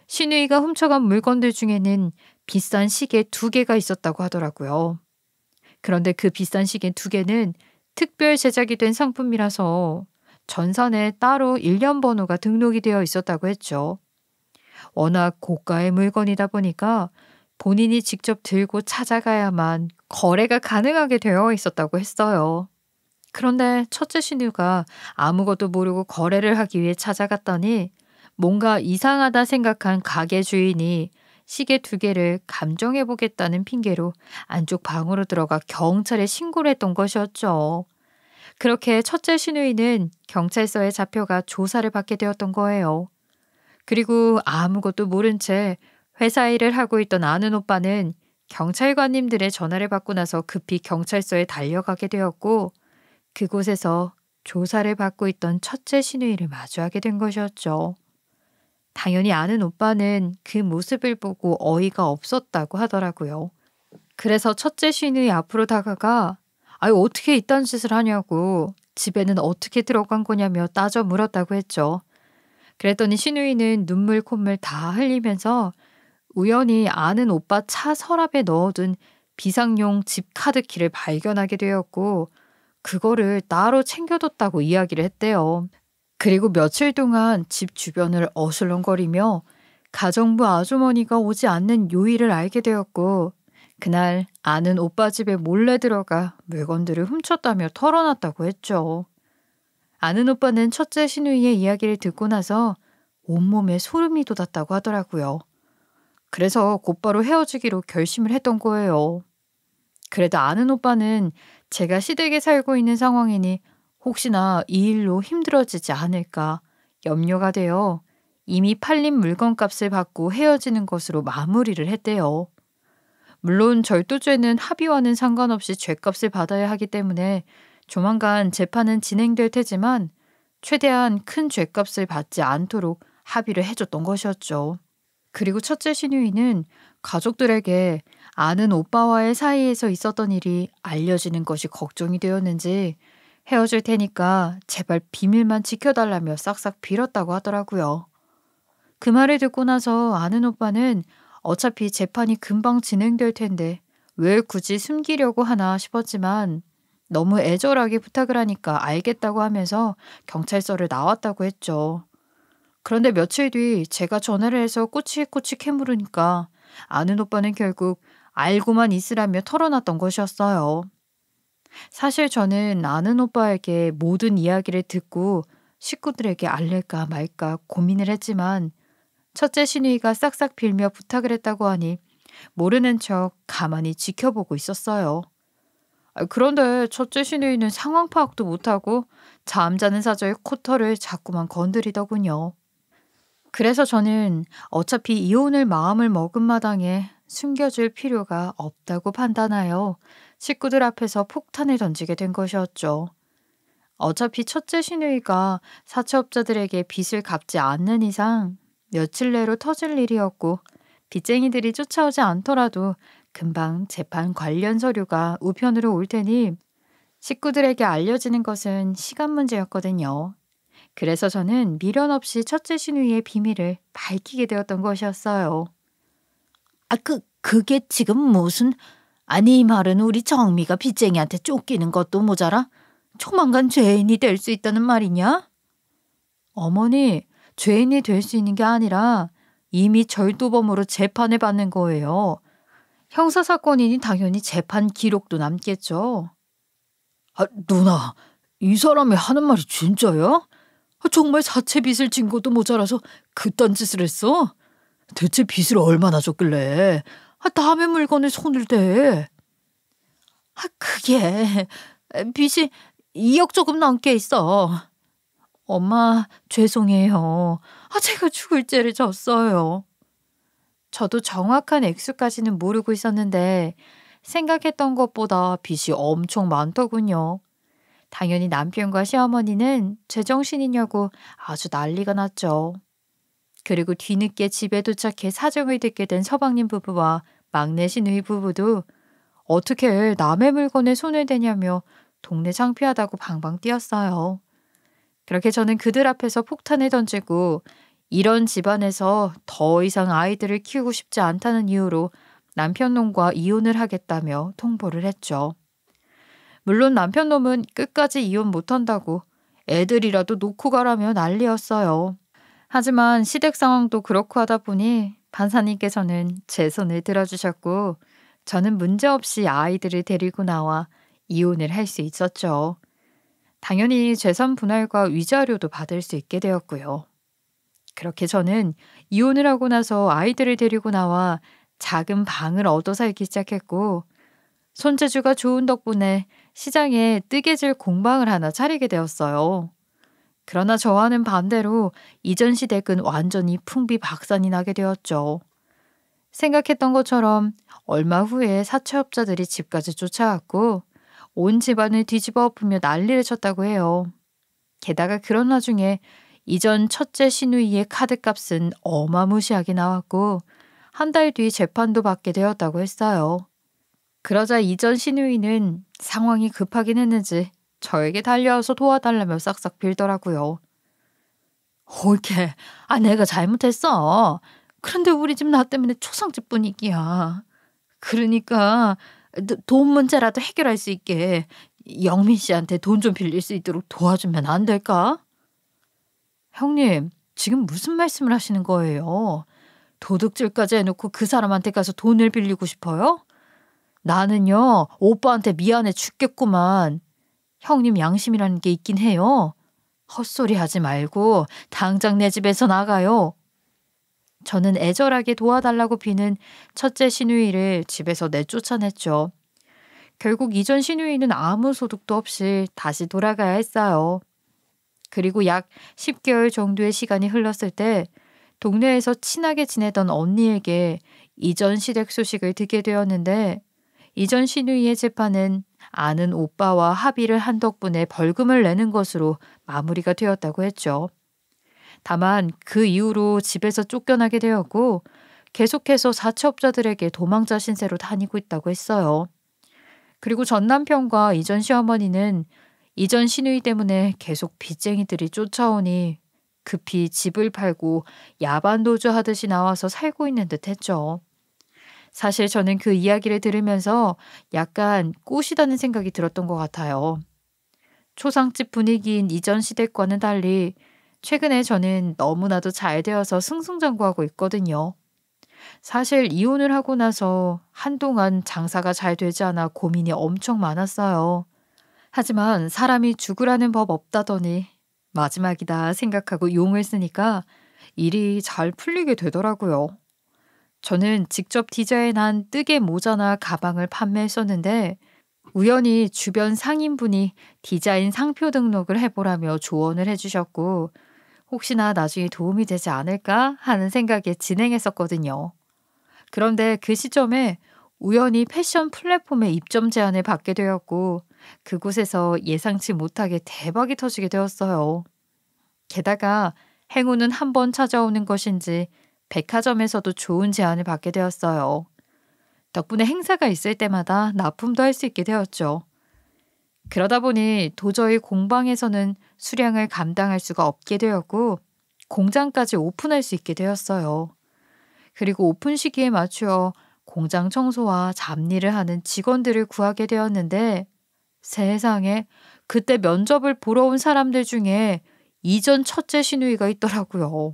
Speaker 1: 신우이가 훔쳐간 물건들 중에는 비싼 시계 2개가 있었다고 하더라고요. 그런데 그 비싼 시계 2개는 특별 제작이 된 상품이라서 전산에 따로 일련 번호가 등록이 되어 있었다고 했죠. 워낙 고가의 물건이다 보니까 본인이 직접 들고 찾아가야만 거래가 가능하게 되어 있었다고 했어요. 그런데 첫째 신우가 아무것도 모르고 거래를 하기 위해 찾아갔더니 뭔가 이상하다 생각한 가게 주인이 시계 2개를 감정해보겠다는 핑계로 안쪽 방으로 들어가 경찰에 신고를 했던 것이었죠. 그렇게 첫째 신우이는 경찰서에 잡혀가 조사를 받게 되었던 거예요. 그리고 아무것도 모른 채 회사 일을 하고 있던 아는 오빠는 경찰관님들의 전화를 받고 나서 급히 경찰서에 달려가게 되었고 그곳에서 조사를 받고 있던 첫째 신우이를 마주하게 된 것이었죠. 당연히 아는 오빠는 그 모습을 보고 어이가 없었다고 하더라고요. 그래서 첫째 신우이 앞으로 다가가 아유 어떻게 이딴 짓을 하냐고 집에는 어떻게 들어간 거냐며 따져 물었다고 했죠. 그랬더니 신우이는 눈물 콧물 다 흘리면서 우연히 아는 오빠 차 서랍에 넣어둔 비상용 집 카드키를 발견하게 되었고 그거를 따로 챙겨뒀다고 이야기를 했대요. 그리고 며칠 동안 집 주변을 어슬렁거리며 가정부 아주머니가 오지 않는 요일을 알게 되었고 그날 아는 오빠 집에 몰래 들어가 물건들을 훔쳤다며 털어놨다고 했죠. 아는 오빠는 첫째 신우이의 이야기를 듣고 나서 온몸에 소름이 돋았다고 하더라고요. 그래서 곧바로 헤어지기로 결심을 했던 거예요. 그래도 아는 오빠는 제가 시댁에 살고 있는 상황이니 혹시나 이 일로 힘들어지지 않을까 염려가 되어 이미 팔린 물건값을 받고 헤어지는 것으로 마무리를 했대요. 물론 절도죄는 합의와는 상관없이 죗값을 받아야 하기 때문에 조만간 재판은 진행될 테지만 최대한 큰 죗값을 받지 않도록 합의를 해줬던 것이었죠. 그리고 첫째 신우이는 가족들에게 아는 오빠와의 사이에서 있었던 일이 알려지는 것이 걱정이 되었는지 헤어질 테니까 제발 비밀만 지켜달라며 싹싹 빌었다고 하더라고요. 그 말을 듣고 나서 아는 오빠는 어차피 재판이 금방 진행될 텐데 왜 굳이 숨기려고 하나 싶었지만 너무 애절하게 부탁을 하니까 알겠다고 하면서 경찰서를 나왔다고 했죠. 그런데 며칠 뒤 제가 전화를 해서 꼬치꼬치 캐물으니까 아는 오빠는 결국 알고만 있으라며 털어놨던 것이었어요. 사실 저는 아는 오빠에게 모든 이야기를 듣고 식구들에게 알릴까 말까 고민을 했지만 첫째 신우이가 싹싹 빌며 부탁을 했다고 하니 모르는 척 가만히 지켜보고 있었어요. 그런데 첫째 신우이는 상황 파악도 못하고 잠자는 사자의 코털을 자꾸만 건드리더군요. 그래서 저는 어차피 이혼을 마음을 먹은 마당에 숨겨줄 필요가 없다고 판단하여 식구들 앞에서 폭탄을 던지게 된 것이었죠. 어차피 첫째 신우이가 사채업자들에게 빚을 갚지 않는 이상 며칠 내로 터질 일이었고 빚쟁이들이 쫓아오지 않더라도 금방 재판 관련 서류가 우편으로 올 테니 식구들에게 알려지는 것은 시간 문제였거든요. 그래서 저는 미련 없이 첫째 신우이의 비밀을 밝히게 되었던 것이었어요. 그게 지금 무슨... 아니 이 말은 우리 정미가 빚쟁이한테 쫓기는 것도 모자라 조만간 죄인이 될 수 있다는 말이냐? 어머니, 죄인이 될 수 있는 게 아니라 이미 절도범으로 재판을 받는 거예요. 형사사건이니 당연히 재판 기록도 남겠죠. 누나, 이 사람이 하는 말이 진짜야? 정말 사채 빚을 진 것도 모자라서 그딴 짓을 했어? 대체 빚을 얼마나 줬길래 남의 물건에 손을 대? 그게 빚이 2억 조금 넘게 있어. 엄마, 죄송해요. 제가 죽을 죄를 졌어요. 저도 정확한 액수까지는 모르고 있었는데 생각했던 것보다 빚이 엄청 많더군요. 당연히 남편과 시어머니는 제정신이냐고 아주 난리가 났죠. 그리고 뒤늦게 집에 도착해 사정을 듣게 된 서방님 부부와 막내 시누이 부부도 어떻게 남의 물건에 손을 대냐며 동네 창피하다고 방방 뛰었어요. 그렇게 저는 그들 앞에서 폭탄을 던지고 이런 집안에서 더 이상 아이들을 키우고 싶지 않다는 이유로 남편 놈과 이혼을 하겠다며 통보를 했죠. 물론 남편 놈은 끝까지 이혼 못한다고 애들이라도 놓고 가라며 난리였어요. 하지만 시댁 상황도 그렇고 하다 보니 판사님께서는 제 손을 들어주셨고 저는 문제없이 아이들을 데리고 나와 이혼을 할 수 있었죠. 당연히 재산 분할과 위자료도 받을 수 있게 되었고요. 그렇게 저는 이혼을 하고 나서 아이들을 데리고 나와 작은 방을 얻어 살기 시작했고 손재주가 좋은 덕분에 시장에 뜨개질 공방을 하나 차리게 되었어요. 그러나 저와는 반대로 이전 시댁은 완전히 풍비박산이 나게 되었죠. 생각했던 것처럼 얼마 후에 사채업자들이 집까지 쫓아왔고 온 집안을 뒤집어 엎으며 난리를 쳤다고 해요. 게다가 그런 와중에 이전 첫째 시누이의 카드값은 어마무시하게 나왔고 한 달 뒤 재판도 받게 되었다고 했어요. 그러자 이전 시누이는 상황이 급하긴 했는지 저에게 달려와서 도와달라며 싹싹 빌더라고요. 옳게, 내가 잘못했어. 그런데 우리 집 나 때문에 초상집 분위기야. 그러니까 돈 문제라도 해결할 수 있게 영민 씨한테 돈 좀 빌릴 수 있도록 도와주면 안 될까? 형님, 지금 무슨 말씀을 하시는 거예요? 도둑질까지 해놓고 그 사람한테 가서 돈을 빌리고 싶어요? 나는요, 오빠한테 미안해 죽겠구만. 형님 양심이라는 게 있긴 해요. 헛소리 하지 말고 당장 내 집에서 나가요. 저는 애절하게 도와달라고 비는 첫째 시누이를 집에서 내쫓아냈죠. 결국 이전 시누이는 아무 소득도 없이 다시 돌아가야 했어요. 그리고 약 10개월 정도의 시간이 흘렀을 때 동네에서 친하게 지내던 언니에게 이전 시댁 소식을 듣게 되었는데 이전 시누이의 재판은 아는 오빠와 합의를 한 덕분에 벌금을 내는 것으로 마무리가 되었다고 했죠. 다만 그 이후로 집에서 쫓겨나게 되었고 계속해서 사채업자들에게 도망자 신세로 다니고 있다고 했어요. 그리고 전 남편과 이전 시어머니는 이전 시누이 때문에 계속 빚쟁이들이 쫓아오니 급히 집을 팔고 야반도주 하듯이 나와서 살고 있는 듯 했죠. 사실 저는 그 이야기를 들으면서 약간 꼬시다는 생각이 들었던 것 같아요. 초상집 분위기인 이전 시댁과는 달리 최근에 저는 너무나도 잘 되어서 승승장구하고 있거든요. 사실 이혼을 하고 나서 한동안 장사가 잘 되지 않아 고민이 엄청 많았어요. 하지만 사람이 죽으라는 법 없다더니 마지막이다 생각하고 용을 쓰니까 일이 잘 풀리게 되더라고요. 저는 직접 디자인한 뜨개 모자나 가방을 판매했었는데 우연히 주변 상인분이 디자인 상표 등록을 해보라며 조언을 해주셨고 혹시나 나중에 도움이 되지 않을까 하는 생각에 진행했었거든요. 그런데 그 시점에 우연히 패션 플랫폼에 입점 제안을 받게 되었고 그곳에서 예상치 못하게 대박이 터지게 되었어요. 게다가 행운은 한 번 찾아오는 것인지 백화점에서도 좋은 제안을 받게 되었어요. 덕분에 행사가 있을 때마다 납품도 할 수 있게 되었죠. 그러다 보니 도저히 공방에서는 수량을 감당할 수가 없게 되었고 공장까지 오픈할 수 있게 되었어요. 그리고 오픈 시기에 맞추어 공장 청소와 잡일을 하는 직원들을 구하게 되었는데 세상에 그때 면접을 보러 온 사람들 중에 이전 첫째 시누이가 있더라고요.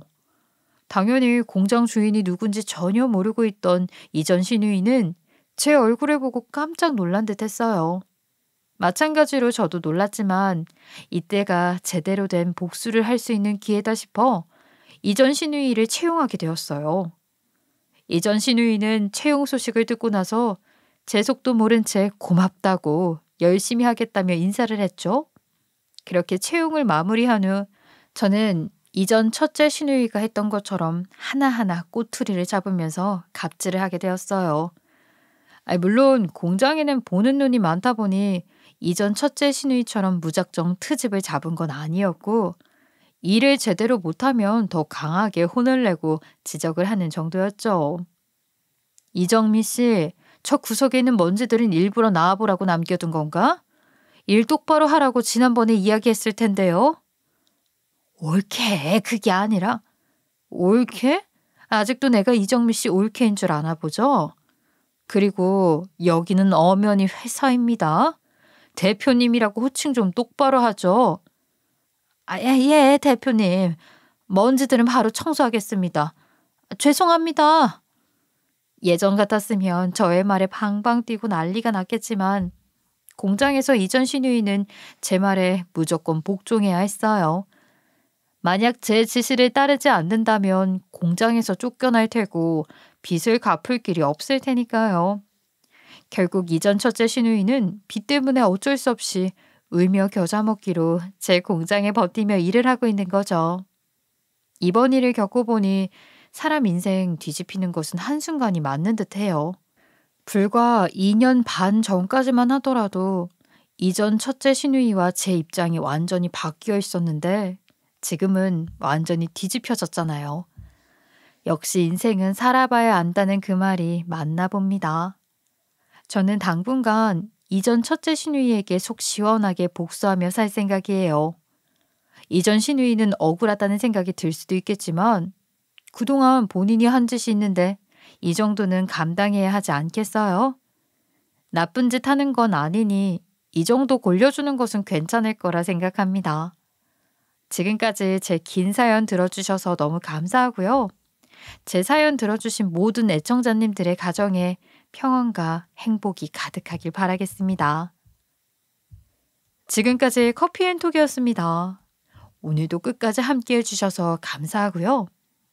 Speaker 1: 당연히 공장 주인이 누군지 전혀 모르고 있던 이전 시누이는 제 얼굴을 보고 깜짝 놀란 듯 했어요. 마찬가지로 저도 놀랐지만 이때가 제대로 된 복수를 할 수 있는 기회다 싶어 이전 시누이를 채용하게 되었어요. 이전 시누이는 채용 소식을 듣고 나서 제 속도 모른 채 고맙다고 열심히 하겠다며 인사를 했죠. 그렇게 채용을 마무리한 후 저는 이전 첫째 시누이가 했던 것처럼 하나하나 꼬투리를 잡으면서 갑질을 하게 되었어요. 물론 공장에는 보는 눈이 많다 보니 이전 첫째 시누이처럼 무작정 트집을 잡은 건 아니었고 일을 제대로 못하면 더 강하게 혼을 내고 지적을 하는 정도였죠. 이정미 씨, 저 구석에 있는 먼지들은 일부러 나와보라고 남겨둔 건가? 일 똑바로 하라고 지난번에 이야기했을 텐데요. 옳게, 그게 아니라. 옳게? 아직도 내가 이정미 씨 옳게인 줄 아나 보죠? 그리고 여기는 엄연히 회사입니다. 대표님이라고 호칭 좀 똑바로 하죠. 예, 대표님. 먼지들은 바로 청소하겠습니다. 죄송합니다. 예전 같았으면 저의 말에 방방 뛰고 난리가 났겠지만 공장에서 이전 신유이는 제 말에 무조건 복종해야 했어요. 만약 제 지시를 따르지 않는다면 공장에서 쫓겨날 테고 빚을 갚을 길이 없을 테니까요. 결국 이전 첫째 신우이는 빚 때문에 어쩔 수 없이 울며 겨자 먹기로 제 공장에 버티며 일을 하고 있는 거죠. 이번 일을 겪어보니 사람 인생 뒤집히는 것은 한순간이 맞는 듯해요. 불과 2년 반 전까지만 하더라도 이전 첫째 신우이와 제 입장이 완전히 바뀌어 있었는데 지금은 완전히 뒤집혀졌잖아요. 역시 인생은 살아봐야 안다는 그 말이 맞나 봅니다. 저는 당분간 이전 첫째 신우이에게 속 시원하게 복수하며 살 생각이에요. 이전 신우이는 억울하다는 생각이 들 수도 있겠지만 그동안 본인이 한 짓이 있는데 이 정도는 감당해야 하지 않겠어요? 나쁜 짓 하는 건 아니니 이 정도 골려주는 것은 괜찮을 거라 생각합니다. 지금까지 제 긴 사연 들어주셔서 너무 감사하고요. 제 사연 들어주신 모든 애청자님들의 가정에 평안과 행복이 가득하길 바라겠습니다. 지금까지 커피앤톡이었습니다. 오늘도 끝까지 함께 해주셔서 감사하고요.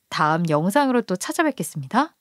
Speaker 1: 다음 영상으로 또 찾아뵙겠습니다.